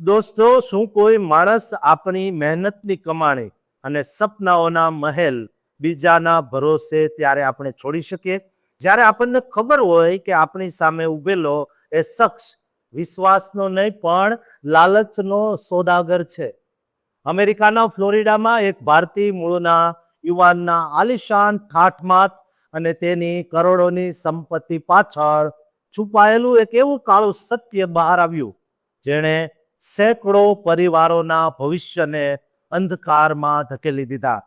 દોસ્તો, શું કોઈ માણસ આપણી મહેનતની કમાણી અને સપનાઓના મહેલ બીજાના ભરોસે ત્યારે આપણે છોડી શકીએ? જ્યારે આપણને ખબર હોય કે આપણી સામે ઉભેલો એ શખ્સ વિશ્વાસનો નહીં પણ લાલચનો સોદાગર છે. અમેરિકાના ફ્લોરિડામાં એક ભારતીય મૂળના યુવાનના આલિશાન ઠાઠમાઠ અને તેની કરોડોની સંપત્તિ પાછળ છુપાયેલું એક એવું કાળું સત્ય બહાર આવ્યું, જેણે સેંકડો પરિવારોના ભવિષ્યને અંધકારમાં ધકેલી દીધા.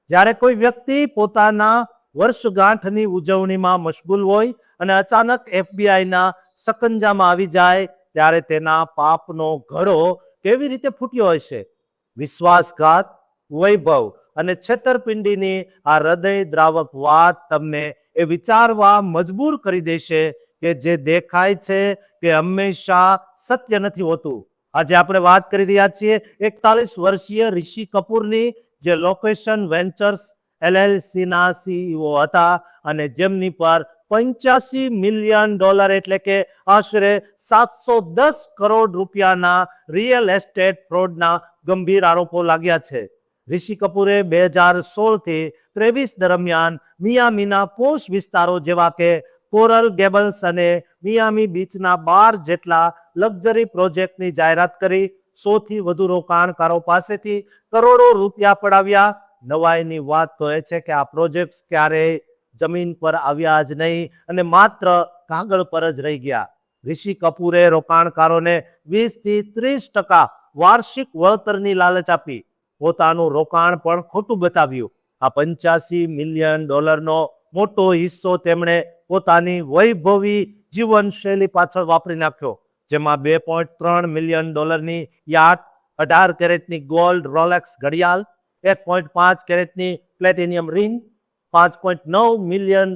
જ્યારે કોઈ વ્યક્તિ પોતાના વર્ષગાંઠની ઉજવણીમાં મશગુલ હોય અને અચાનક એફબીઆઈના સકંજામાં આવી જાય, ત્યારે તેના પાપનો ઘડો કેવી રીતે ફૂટ્યો હશે? વિશ્વાસઘાત, વૈભવ અને છેતરપિંડીની આ હૃદયદ્રાવક વાત તમને એ વિચારવા મજબૂર કરી દેશે કે જે દેખાય છે તે હંમેશા સત્ય નથી હોતું. આજે આપણે વાત કરી રહ્યા છીએ 41 વર્ષીય ઋષિ કપૂરની, જે લોકેશન વેન્ચર્સ LLCના CEO હતા અને જેમની પર $85 મિલિયન એટલે કે આશરે 710 કરોડ રૂપિયાના રિયલ એસ્ટેટ ફ્રોડના ગંભીર આરોપો લાગ્યા છે. ઋષિ કપૂરે 2016થી 23 દરમિયાન મિયામીના પોશ વિસ્તારો જેવા કે કોરલ ગેબલ્સ અને મિયામી બીચના 12 જેટલા લક્ઝરી પ્રોજેક્ટની જાહેરાત કરી 100થી વધુ રોકાણકારો પાસેથી કરોડો રૂપિયા પડાવ્યા. નવાઈની વાત તો એ છે કે આ પ્રોજેક્ટ ક્યારેય જમીન પર આવ્યા જ નહીં અને માત્ર કાગળ પર જ રહી ગયા. ઋષિ કપૂરે રોકાણકારોને 20થી 30% વાર્ષિક વળતરની લાલચ આપી. પોતાનું રોકાણ પણ ખોટું બતાવ્યું. આ $85 મિલિયન મોટો હિસ્સો તેમણે પોતાની વૈભવી જીવનશૈલી પાછળ વાપરી નાખ્યો, જેમાં $2.3 મિલિયન યાટ, 18 કેરેટની ગોલ્ડ રોલેક્સ ઘડિયાળ, 1.5 કેરેટની પ્લેટિનિયમ રિંગ, $5.9 મિલિયન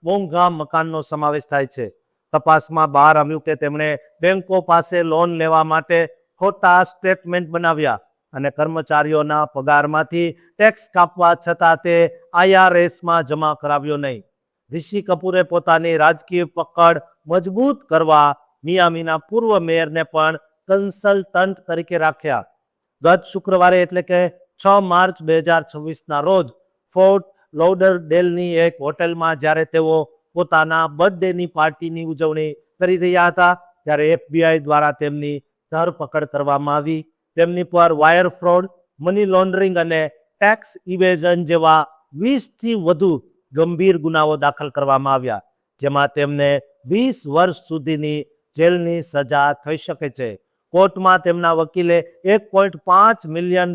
મોંઘા મકાનનો સમાવેશ થાય છે. તપાસમાં બહાર આવ્યું કે તેમણે બેંકો પાસે લોન લેવા માટે ખોટા સ્ટેટમેન્ટ બનાવ્યા અને કર્મચારીઓના પગારમાંથી ટેક્સ કાપવા છતાં તે IRSમાં જમા કરાવ્યો નહીં. ઋષિ કપૂરે પોતાની રાજકીય પકડ મજબૂત કરવા મિયામીના પૂર્વ મેયરને પણ કન્સલ્ટન્ટ તરીકે રાખ્યા. ગત શુક્રવારે એટલે કે 6 માર્ચ 2026ના રોજ ફોર્ટ લૌડરડેલની એક હોટેલમાં જ્યારે તેઓ પોતાના બર્થડેની પાર્ટીની ઉજવણી કરી રહ્યા હતા, ત્યારે FBI દ્વારા તેમની ધરપકડ કરવામાં આવી. તેમની પર વાયર ફ્રોડ, મની લોન્ડરિંગ અને ટેક્સ ઇવેઝન જેવા 20થી વધુ ગંભીર ગુનાઓ દાખલ કરવામાં આવ્યા, જેમાં તેમને 20 વર્ષ સુધીની જેલની સજા થઈ શકે છે. કોર્ટમાં તેમના વકીલે $1.5 મિલિયન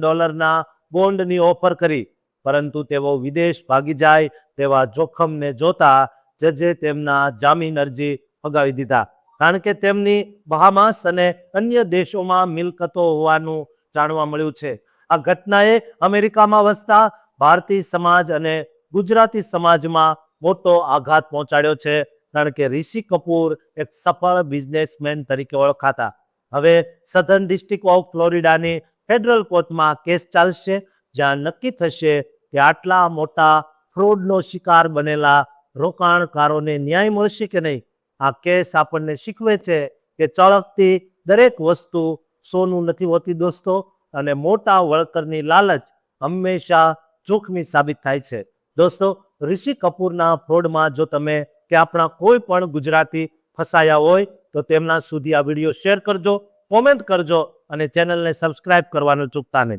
બોન્ડની ઓફર કરી, પરંતુ તેઓ વિદેશ ભાગી જાય તેવા જોખમને જોતા જજે તેમના જામીન અરજી ફગાવી દીધા, કારણ કે તેમની બહામાસ અને અન્ય દેશોમાં મિલકતો હોવાનું જાણવા મળ્યું છે. આ ઘટનાએ અમેરિકામાં વસતા ભારતીય સમાજ અને ગુજરાતી સમાજમાં મોટો આઘાત પહોંચાડ્યો છે, કારણ કે ઋષિ કપૂર એક સફળ બિઝનેસમેન તરીકે ઓળખાતા. હવે સધર્ન ડિસ્ટ્રિક્ટ ઓફ ફ્લોરિડાની ફેડરલ કોર્ટમાં કેસ ચાલશે, જ્યાં નક્કી થશે કે આટલા મોટા ફ્રોડનો શિકાર બનેલા રોકાણકારોને ન્યાય મળશે કે નહીં. આ કેસ આપણને શીખવે છે કે ચળકતી દરેક વસ્તુ સોનું નથી હોતી દોસ્તો, અને મોટા વળતરની લાલચ હંમેશા જોખમી સાબિત થાય છે. દોસ્તો, ઋષિ કપૂરના ફ્રોડમાં જો તમે કે આપણા કોઈ પણ ગુજરાતી ફસાયા હોય તો તેમના સુધી આ વિડીયો શેર કરજો, કોમેન્ટ કરજો અને ચેનલને સબસ્ક્રાઇબ કરવાનું ચૂકતા નહીં.